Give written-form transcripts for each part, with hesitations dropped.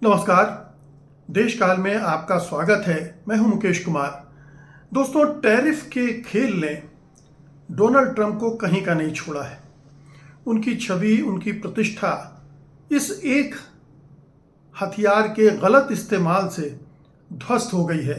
नमस्कार। देश काल में आपका स्वागत है। मैं हूं मुकेश कुमार। दोस्तों, टैरिफ के खेल ने डोनाल्ड ट्रंप को कहीं का नहीं छोड़ा है। उनकी छवि, उनकी प्रतिष्ठा इस एक हथियार के गलत इस्तेमाल से ध्वस्त हो गई है।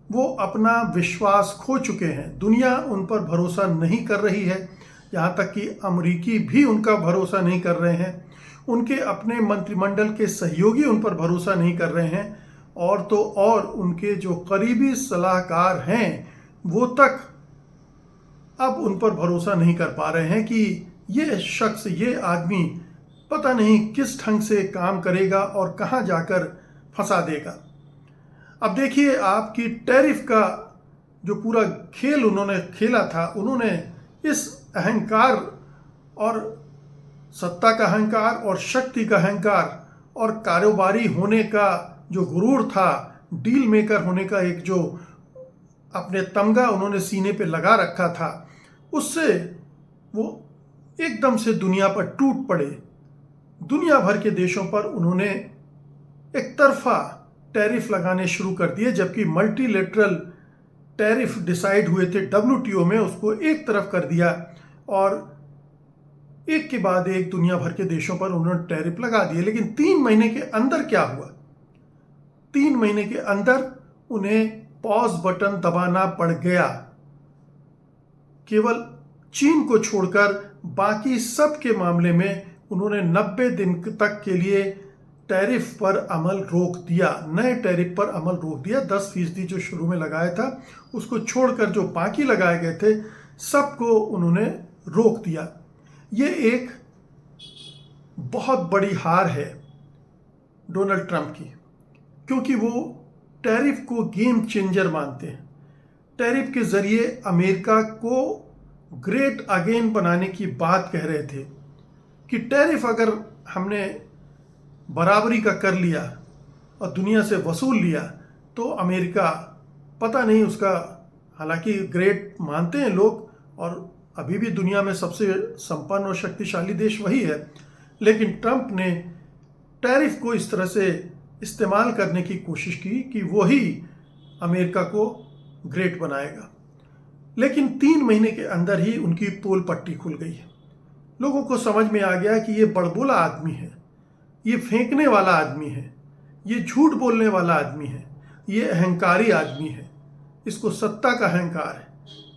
वो अपना विश्वास खो चुके हैं। दुनिया उन पर भरोसा नहीं कर रही है। यहाँ तक कि अमेरिकी भी उनका भरोसा नहीं कर रहे हैं। उनके अपने मंत्रिमंडल के सहयोगी उन पर भरोसा नहीं कर रहे हैं। और तो और उनके जो करीबी सलाहकार हैं वो तक अब उन पर भरोसा नहीं कर पा रहे हैं कि ये शख्स, ये आदमी पता नहीं किस ढंग से काम करेगा और कहाँ जाकर फंसा देगा। अब देखिए, आपकी टैरिफ का जो पूरा खेल उन्होंने खेला था, उन्होंने इस अहंकार और सत्ता का अहंकार और शक्ति का अहंकार और कारोबारी होने का जो गुरूर था, डील मेकर होने का एक जो अपने तमगा उन्होंने सीने पे लगा रखा था, उससे वो एकदम से दुनिया पर टूट पड़े। दुनिया भर के देशों पर उन्होंने एक तरफा टैरिफ लगाने शुरू कर दिए, जबकि मल्टीलेटरल टैरिफ डिसाइड हुए थे WTO में, उसको एक तरफ कर दिया और एक के बाद एक दुनिया भर के देशों पर उन्होंने टैरिफ लगा दिए। लेकिन 3 महीने के अंदर क्या हुआ? 3 महीने के अंदर उन्हें पॉज बटन दबाना पड़ गया। केवल चीन को छोड़कर बाकी सब के मामले में उन्होंने 90 दिन तक के लिए टैरिफ पर अमल रोक दिया। नए टैरिफ पर अमल रोक दिया। 10% जो शुरू में लगाया था उसको छोड़कर जो बाकी लगाए गए थे सबको उन्होंने रोक दिया। ये एक बहुत बड़ी हार है डोनाल्ड ट्रंप की, क्योंकि वो टैरिफ को गेम चेंजर मानते हैं। टैरिफ के जरिए अमेरिका को ग्रेट अगेन बनाने की बात कह रहे थे कि टैरिफ अगर हमने बराबरी का कर लिया और दुनिया से वसूल लिया तो अमेरिका पता नहीं उसका, हालांकि ग्रेट मानते हैं लोग और अभी भी दुनिया में सबसे संपन्न और शक्तिशाली देश वही है, लेकिन ट्रंप ने टैरिफ को इस तरह से इस्तेमाल करने की कोशिश की कि वही अमेरिका को ग्रेट बनाएगा। लेकिन 3 महीने के अंदर ही उनकी पोल पट्टी खुल गई है। लोगों को समझ में आ गया कि ये बड़बोला आदमी है, ये फेंकने वाला आदमी है, ये झूठ बोलने वाला आदमी है, ये अहंकारी आदमी है। इसको सत्ता का अहंकार है,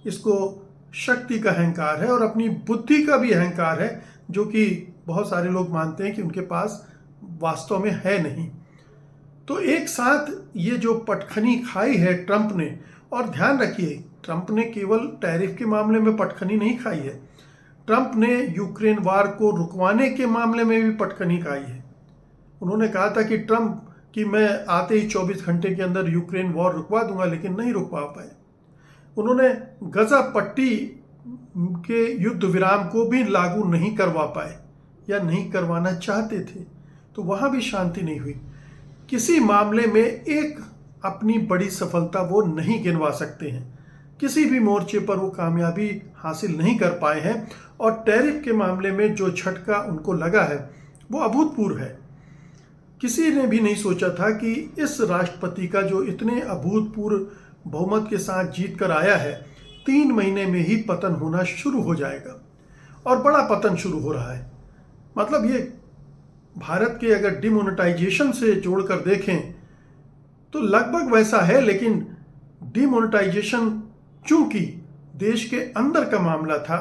इसको शक्ति का अहंकार है और अपनी बुद्धि का भी अहंकार है, जो कि बहुत सारे लोग मानते हैं कि उनके पास वास्तव में है नहीं। तो एक साथ ये जो पटखनी खाई है ट्रंप ने, और ध्यान रखिए, ट्रंप ने केवल टैरिफ के मामले में पटखनी नहीं खाई है, ट्रंप ने यूक्रेन वार को रुकवाने के मामले में भी पटखनी खाई है। उन्होंने कहा था कि ट्रंप कि मैं आते ही 24 घंटे के अंदर यूक्रेन वॉर रुकवा दूंगा, लेकिन नहीं रुकवा पाए। उन्होंने गजा पट्टी के युद्ध विराम को भी लागू नहीं करवा पाए या नहीं करवाना चाहते थे, तो वहां भी शांति नहीं हुई। किसी मामले में एक अपनी बड़ी सफलता वो नहीं गिनवा सकते हैं। किसी भी मोर्चे पर वो कामयाबी हासिल नहीं कर पाए हैं और टैरिफ के मामले में जो झटका उनको लगा है वो अभूतपूर्व है। किसी ने भी नहीं सोचा था कि इस राष्ट्रपति का जो इतने अभूतपूर्व बहुमत के साथ जीत कर आया है, 3 महीने में ही पतन होना शुरू हो जाएगा और बड़ा पतन शुरू हो रहा है। मतलब ये भारत के अगर डिमोनेटाइजेशन से जोड़कर देखें तो लगभग वैसा है, लेकिन डिमोनेटाइजेशन चूंकि देश के अंदर का मामला था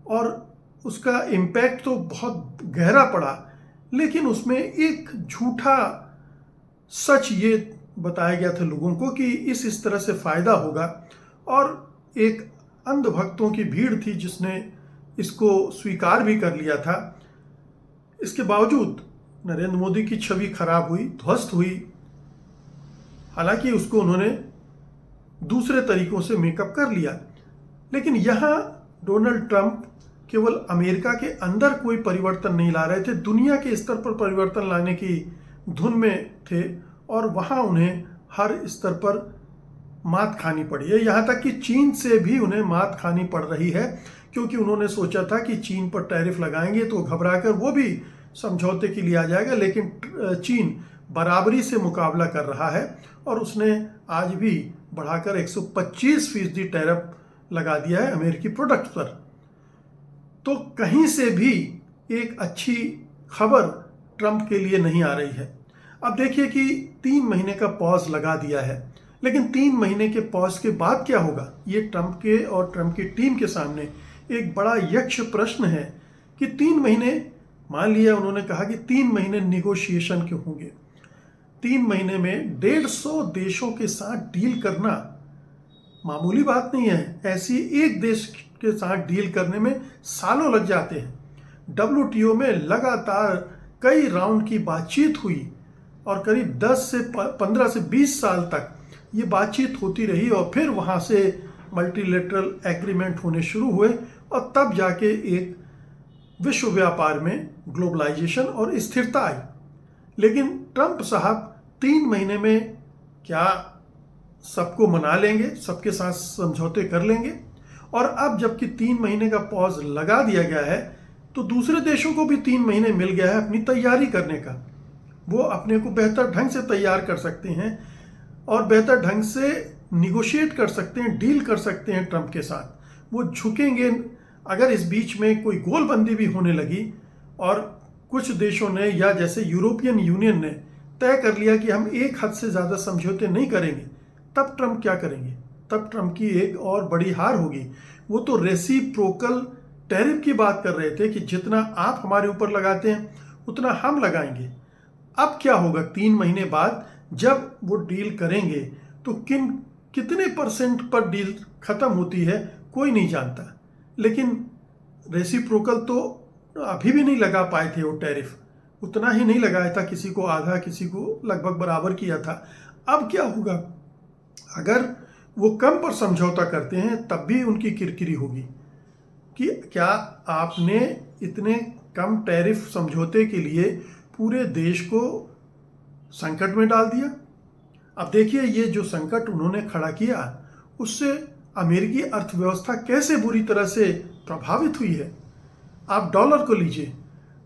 और उसका इम्पैक्ट तो बहुत गहरा पड़ा, लेकिन उसमें एक झूठा सच ये बताया गया था लोगों को कि इस तरह से फायदा होगा, और एक अंधभक्तों की भीड़ थी जिसने इसको स्वीकार भी कर लिया था। इसके बावजूद नरेंद्र मोदी की छवि खराब हुई, ध्वस्त हुई। हालांकि उसको उन्होंने दूसरे तरीकों से मेकअप कर लिया, लेकिन यहाँ डोनाल्ड ट्रंप केवल अमेरिका के अंदर कोई परिवर्तन नहीं ला रहे थे, दुनिया के स्तर पर परिवर्तन लाने की धुन में थे और वहाँ उन्हें हर स्तर पर मात खानी पड़ी है। यहाँ तक कि चीन से भी उन्हें मात खानी पड़ रही है, क्योंकि उन्होंने सोचा था कि चीन पर टैरिफ लगाएंगे तो घबराकर वो भी समझौते के लिए आ जाएगा, लेकिन चीन बराबरी से मुकाबला कर रहा है और उसने आज भी बढ़ाकर 125% टैरिफ लगा दिया है अमेरिकी प्रोडक्ट पर। तो कहीं से भी एक अच्छी खबर ट्रंप के लिए नहीं आ रही है। अब देखिए कि 3 महीने का पॉज लगा दिया है, लेकिन 3 महीने के पॉज के बाद क्या होगा, ये ट्रंप के और ट्रंप की टीम के सामने एक बड़ा यक्ष प्रश्न है कि 3 महीने, मान लिया उन्होंने कहा कि 3 महीने निगोशिएशन के होंगे, 3 महीने में 150 देशों के साथ डील करना मामूली बात नहीं है। ऐसी एक देश के साथ डील करने में सालों लग जाते हैं। WTO में लगातार कई राउंड की बातचीत हुई और करीब 15 से 20 साल तक ये बातचीत होती रही और फिर वहाँ से मल्टीलेटरल एग्रीमेंट होने शुरू हुए और तब जाके एक विश्व व्यापार में ग्लोबलाइजेशन और स्थिरता आई। लेकिन ट्रंप साहब 3 महीने में क्या सबको मना लेंगे, सबके साथ समझौते कर लेंगे? और अब जबकि 3 महीने का पॉज लगा दिया गया है तो दूसरे देशों को भी 3 महीने मिल गया है अपनी तैयारी करने का। वो अपने को बेहतर ढंग से तैयार कर सकते हैं और बेहतर ढंग से निगोशिएट कर सकते हैं, डील कर सकते हैं ट्रंप के साथ। वो झुकेंगे अगर इस बीच में कोई गोलबंदी भी होने लगी और कुछ देशों ने या जैसे यूरोपियन यूनियन ने तय कर लिया कि हम एक हद से ज़्यादा समझौते नहीं करेंगे, तब ट्रंप क्या करेंगे? तब ट्रंप की एक और बड़ी हार होगी। वो तो रेसिप्रोकल टैरिफ की बात कर रहे थे कि जितना आप हमारे ऊपर लगाते हैं उतना हम लगाएंगे। अब क्या होगा 3 महीने बाद जब वो डील करेंगे तो कितने % पर डील खत्म होती है कोई नहीं जानता। लेकिन रेसिप्रोकल तो अभी भी नहीं लगा पाए थे, वो टैरिफ उतना ही नहीं लगाया था, किसी को आधा किसी को लगभग बराबर किया था। अब क्या होगा अगर वो कम पर समझौता करते हैं तब भी उनकी किरकिरी होगी कि क्या आपने इतने कम टैरिफ समझौते के लिए पूरे देश को संकट में डाल दिया। अब देखिए ये जो संकट उन्होंने खड़ा किया उससे अमेरिकी अर्थव्यवस्था कैसे बुरी तरह से प्रभावित हुई है। आप डॉलर को लीजिए,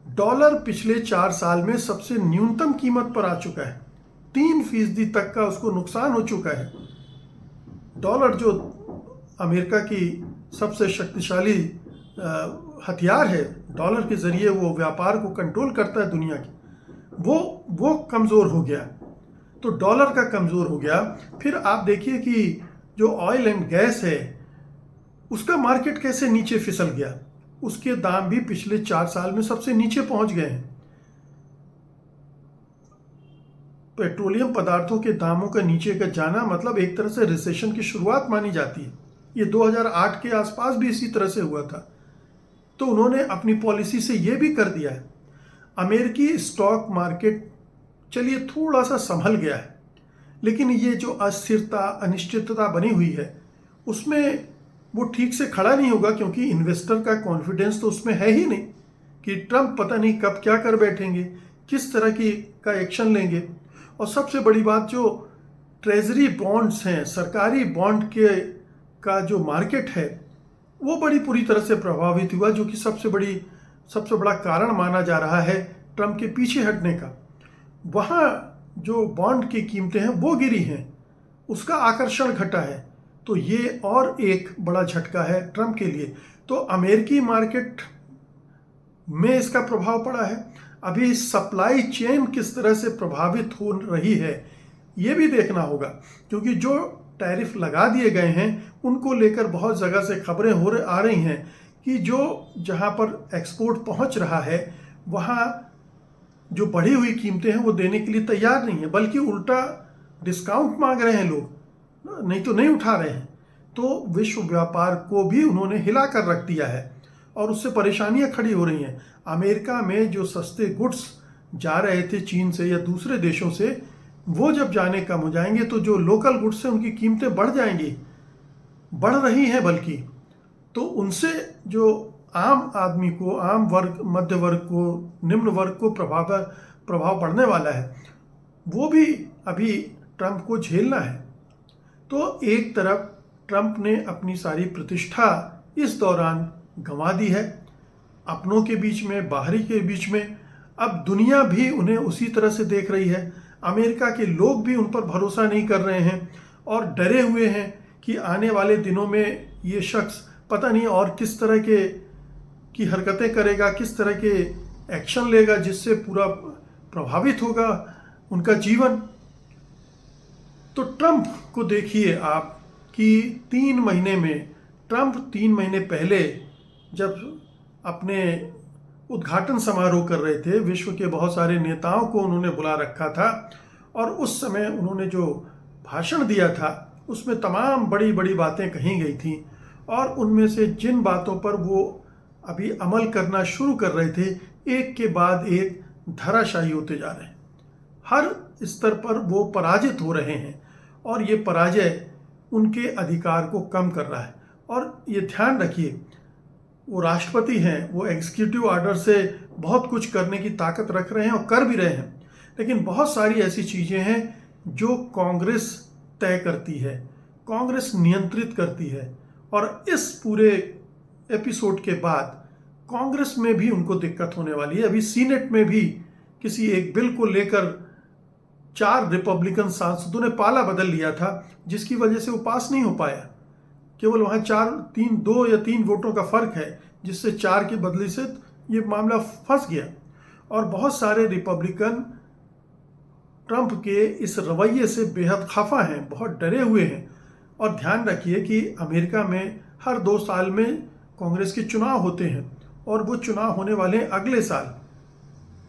डॉलर पिछले 4 साल में सबसे न्यूनतम कीमत पर आ चुका है, 3% तक का उसको नुकसान हो चुका है। डॉलर जो अमेरिका की सबसे शक्तिशाली हथियार है, डॉलर के जरिए वो व्यापार को कंट्रोल करता है दुनिया की, वो कमज़ोर हो गया। तो डॉलर का कमज़ोर हो गया। फिर आप देखिए कि जो ऑयल एंड गैस है उसका मार्केट कैसे नीचे फिसल गया, उसके दाम भी पिछले 4 साल में सबसे नीचे पहुंच गए हैं। पेट्रोलियम पदार्थों के दामों का नीचे का जाना मतलब एक तरह से रिसेशन की शुरुआत मानी जाती है। ये 2008 के आसपास भी इसी तरह से हुआ था। तो उन्होंने अपनी पॉलिसी से ये भी कर दिया है। अमेरिकी स्टॉक मार्केट चलिए थोड़ा सा संभल गया है, लेकिन ये जो अस्थिरता अनिश्चितता बनी हुई है उसमें वो ठीक से खड़ा नहीं होगा, क्योंकि इन्वेस्टर का कॉन्फिडेंस तो उसमें है ही नहीं कि ट्रंप पता नहीं कब क्या कर बैठेंगे, किस तरह का एक्शन लेंगे। और सबसे बड़ी बात, जो ट्रेजरी बॉन्ड्स हैं, सरकारी बॉन्ड का जो मार्केट है वो बड़ी पूरी तरह से प्रभावित हुआ, जो कि सबसे बड़ा कारण माना जा रहा है ट्रंप के पीछे हटने का। वहाँ जो बॉन्ड की कीमतें हैं वो गिरी हैं, उसका आकर्षण घटा है। तो ये और एक बड़ा झटका है ट्रंप के लिए। तो अमेरिकी मार्केट में इसका प्रभाव पड़ा है। अभी सप्लाई चेन किस तरह से प्रभावित हो रही है ये भी देखना होगा, क्योंकि जो टैरिफ लगा दिए गए हैं उनको लेकर बहुत जगह से खबरें आ रही हैं कि जहां पर एक्सपोर्ट पहुंच रहा है वहां जो बढ़ी हुई कीमतें हैं वो देने के लिए तैयार नहीं है, बल्कि उल्टा डिस्काउंट मांग रहे हैं लोग, नहीं तो नहीं उठा रहे हैं। तो विश्व व्यापार को भी उन्होंने हिला कर रख दिया है और उससे परेशानियां खड़ी हो रही हैं। अमेरिका में जो सस्ते गुड्स जा रहे थे चीन से या दूसरे देशों से, वो जब जाने कम हो जाएंगे तो जो लोकल गुड्स हैं उनकी कीमतें बढ़ जाएंगी, बढ़ रही हैं बल्कि। तो उनसे जो आम आदमी को, आम वर्ग, मध्य वर्ग को, निम्न वर्ग को प्रभाव पड़ने वाला है, वो भी अभी ट्रंप को झेलना है। तो एक तरफ ट्रंप ने अपनी सारी प्रतिष्ठा इस दौरान गंवा दी है, अपनों के बीच में, बाहरी के बीच में। अब दुनिया भी उन्हें उसी तरह से देख रही है, अमेरिका के लोग भी उन पर भरोसा नहीं कर रहे हैं और डरे हुए हैं कि आने वाले दिनों में ये शख्स पता नहीं और किस तरह की हरकतें करेगा, किस तरह के एक्शन लेगा जिससे पूरा प्रभावित होगा उनका जीवन। तो ट्रंप को देखिए आप कि 3 महीने में ट्रंप 3 महीने पहले जब अपने उद्घाटन समारोह कर रहे थे, विश्व के बहुत सारे नेताओं को उन्होंने बुला रखा था और उस समय उन्होंने जो भाषण दिया था उसमें तमाम बड़ी बड़ी बातें कही गई थी और उनमें से जिन बातों पर वो अभी अमल करना शुरू कर रहे थे, एक के बाद एक धराशायी होते जा रहे हैं। हर स्तर पर वो पराजित हो रहे हैं और ये पराजय उनके अधिकार को कम कर रहा है। और ये ध्यान रखिए, वो राष्ट्रपति हैं, वो एग्जीक्यूटिव ऑर्डर से बहुत कुछ करने की ताकत रख रहे हैं और कर भी रहे हैं, लेकिन बहुत सारी ऐसी चीज़ें हैं जो कांग्रेस तय करती है, कांग्रेस नियंत्रित करती है। और इस पूरे एपिसोड के बाद कांग्रेस में भी उनको दिक्कत होने वाली है। अभी सीनेट में भी किसी एक बिल को लेकर 4 रिपब्लिकन सांसदों ने पाला बदल लिया था, जिसकी वजह से वो पास नहीं हो पाया। केवल वहाँ 2 या 3 वोटों का फर्क है, जिससे 4 के बदले से ये मामला फंस गया। और बहुत सारे रिपब्लिकन ट्रंप के इस रवैये से बेहद खफा हैं, बहुत डरे हुए हैं। और ध्यान रखिए कि अमेरिका में हर 2 साल में कांग्रेस के चुनाव होते हैं और वो चुनाव होने वाले हैं अगले साल।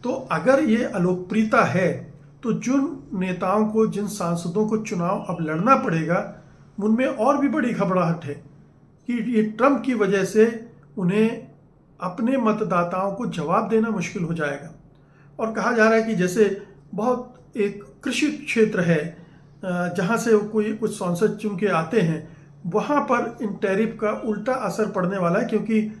तो अगर ये अलोकप्रियता है तो जिन नेताओं को, जिन सांसदों को चुनाव अब लड़ना पड़ेगा, उनमें और भी बड़ी घबराहट है कि ये ट्रंप की वजह से उन्हें अपने मतदाताओं को जवाब देना मुश्किल हो जाएगा। और कहा जा रहा है कि जैसे बहुत एक कृषि क्षेत्र है जहाँ से कोई कुछ सांसद चुन के आते हैं, वहाँ पर इन टैरिफ का उल्टा असर पड़ने वाला है, क्योंकि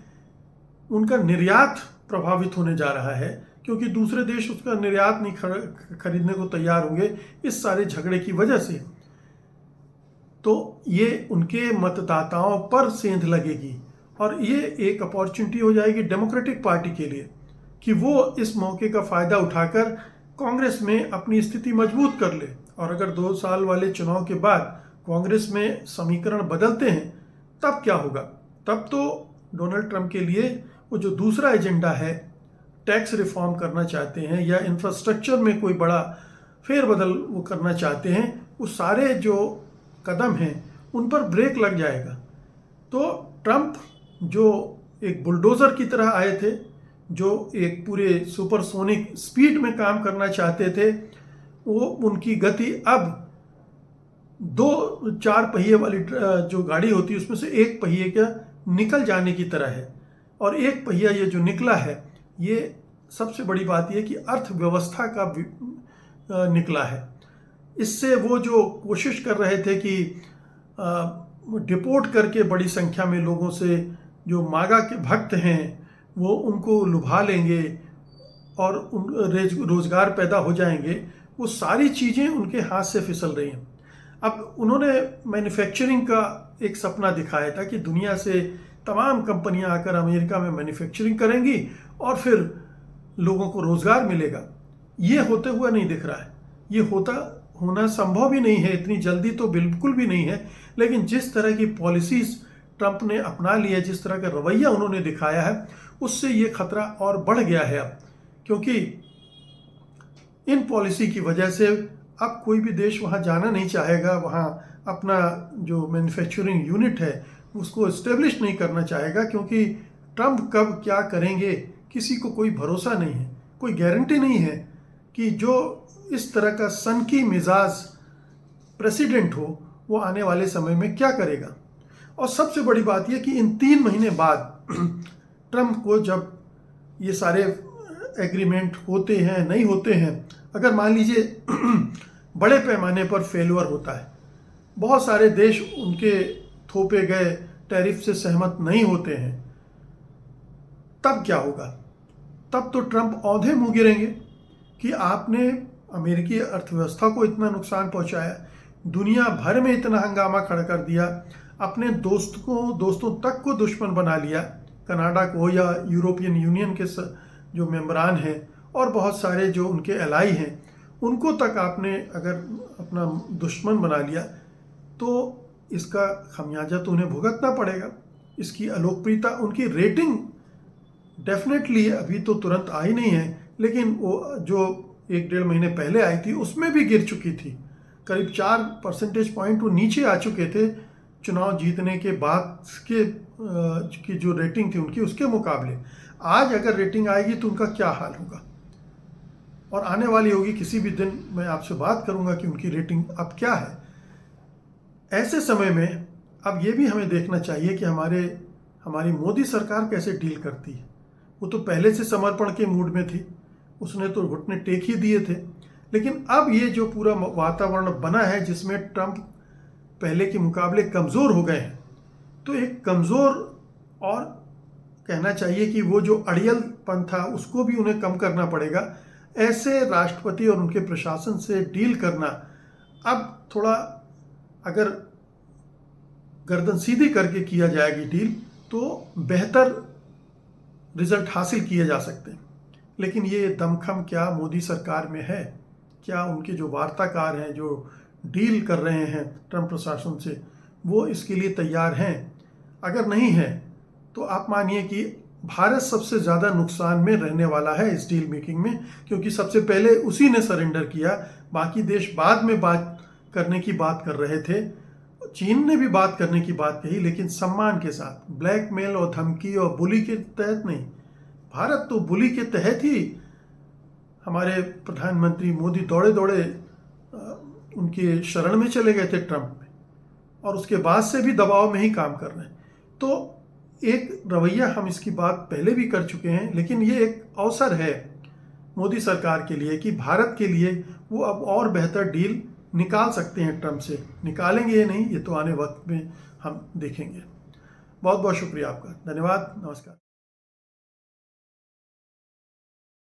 उनका निर्यात प्रभावित होने जा रहा है, क्योंकि दूसरे देश उसका निर्यात नहीं खरीदने को तैयार होंगे इस सारे झगड़े की वजह से। तो ये उनके मतदाताओं पर सेंध लगेगी और ये एक अपॉर्चुनिटी हो जाएगी डेमोक्रेटिक पार्टी के लिए कि वो इस मौके का फ़ायदा उठाकर कांग्रेस में अपनी स्थिति मजबूत कर ले। और अगर 2 साल वाले चुनाव के बाद कांग्रेस में समीकरण बदलते हैं, तब क्या होगा? तब तो डोनाल्ड ट्रंप के लिए वो जो दूसरा एजेंडा है, टैक्स रिफॉर्म करना चाहते हैं या इंफ्रास्ट्रक्चर में कोई बड़ा फेरबदल वो करना चाहते हैं, वो सारे जो कदम हैं उन पर ब्रेक लग जाएगा। तो ट्रंप जो एक बुलडोज़र की तरह आए थे, जो एक पूरे सुपरसोनिक स्पीड में काम करना चाहते थे, वो उनकी गति अब 2-4 पहिए वाली जो गाड़ी होती है उसमें से एक पहिए का निकल जाने की तरह है। और एक पहिया ये जो निकला है, ये सबसे बड़ी बात यह कि अर्थव्यवस्था का निकला है। इससे वो जो कोशिश कर रहे थे कि डिपोर्ट करके बड़ी संख्या में लोगों से, जो मागा के भक्त हैं, वो उनको लुभा लेंगे और रोजगार पैदा हो जाएंगे, वो सारी चीज़ें उनके हाथ से फिसल रही हैं। अब उन्होंने मैन्युफैक्चरिंग का एक सपना दिखाया था कि दुनिया से तमाम कंपनियां आकर अमेरिका में मैन्युफैक्चरिंग करेंगी और फिर लोगों को रोज़गार मिलेगा। ये होते हुए नहीं दिख रहा है, ये होना संभव भी नहीं है, इतनी जल्दी तो बिल्कुल भी नहीं है। लेकिन जिस तरह की पॉलिसीज़ ट्रंप ने अपना ली है, जिस तरह का रवैया उन्होंने दिखाया है, उससे ये खतरा और बढ़ गया है अब, क्योंकि इन पॉलिसी की वजह से अब कोई भी देश वहाँ जाना नहीं चाहेगा, वहाँ अपना जो मैन्युफैक्चरिंग यूनिट है उसको इस्टेब्लिश नहीं करना चाहेगा, क्योंकि ट्रंप कब क्या करेंगे किसी को कोई भरोसा नहीं है, कोई गारंटी नहीं है कि जो इस तरह का सनकी मिजाज प्रेसिडेंट हो वो आने वाले समय में क्या करेगा। और सबसे बड़ी बात यह कि इन 3 महीने बाद ट्रंप को जब ये सारे एग्रीमेंट होते हैं नहीं होते हैं, अगर मान लीजिए बड़े पैमाने पर फेल्योर होता है, बहुत सारे देश उनके थोपे गए टैरिफ से सहमत नहीं होते हैं, तब क्या होगा? तब तो ट्रंप औंधे मुंह गिरेंगे कि आपने अमेरिकी अर्थव्यवस्था को इतना नुकसान पहुंचाया, दुनिया भर में इतना हंगामा खड़ा कर दिया, अपने दोस्तों तक को दुश्मन बना लिया, कनाडा को या यूरोपियन यूनियन के जो मेंबरान हैं और बहुत सारे जो उनके एलाई हैं उनको तक आपने अगर अपना दुश्मन बना लिया तो इसका खमियाजा तो उन्हें भुगतना पड़ेगा। इसकी अलोकप्रियता, उनकी रेटिंग डेफिनेटली अभी तो तुरंत आई नहीं है, लेकिन वो जो 1-1.5 महीने पहले आई थी उसमें भी गिर चुकी थी। करीब 4 परसेंटेज पॉइंट वो नीचे आ चुके थे चुनाव जीतने के बाद के की जो रेटिंग थी उनकी, उसके मुकाबले। आज अगर रेटिंग आएगी तो उनका क्या हाल होगा, और आने वाली होगी। किसी भी दिन मैं आपसे बात करूंगा कि उनकी रेटिंग अब क्या है। ऐसे समय में अब ये भी हमें देखना चाहिए कि हमारी मोदी सरकार कैसे डील करती है। वो तो पहले से समर्पण के मूड में थी, उसने तो घुटने टेक ही दिए थे, लेकिन अब ये जो पूरा वातावरण बना है जिसमें ट्रंप पहले के मुकाबले कमज़ोर हो गए हैं, तो एक कमज़ोर, और कहना चाहिए कि वो जो अड़ियलपन था उसको भी उन्हें कम करना पड़ेगा। ऐसे राष्ट्रपति और उनके प्रशासन से डील करना अब थोड़ा, अगर गर्दन सीधी करके किया जाएगी डील तो बेहतर रिजल्ट हासिल किए जा सकते हैं। लेकिन ये दमखम क्या मोदी सरकार में है? क्या उनके जो वार्ताकार हैं, जो डील कर रहे हैं ट्रंप प्रशासन से, वो इसके लिए तैयार हैं? अगर नहीं है तो आप मानिए कि भारत सबसे ज़्यादा नुकसान में रहने वाला है इस डील मेकिंग में, क्योंकि सबसे पहले उसी ने सरेंडर किया। बाकी देश बाद में बात करने की बात कर रहे थे, चीन ने भी बात करने की बात कही, लेकिन सम्मान के साथ, ब्लैकमेल और धमकी और बुली के तहत नहीं। भारत तो बुली के तहत ही हमारे प्रधानमंत्री मोदी दौड़े दौड़े उनके शरण में चले गए थे ट्रंप में, और उसके बाद से भी दबाव में ही काम कर रहे हैं। तो एक रवैया, हम इसकी बात पहले भी कर चुके हैं, लेकिन ये एक अवसर है मोदी सरकार के लिए कि भारत के लिए वो अब और बेहतर डील निकाल सकते हैं ट्रंप से। निकालेंगे या नहीं, ये तो आने वक्त में हम देखेंगे। बहुत बहुत शुक्रिया आपका, धन्यवाद, नमस्कार।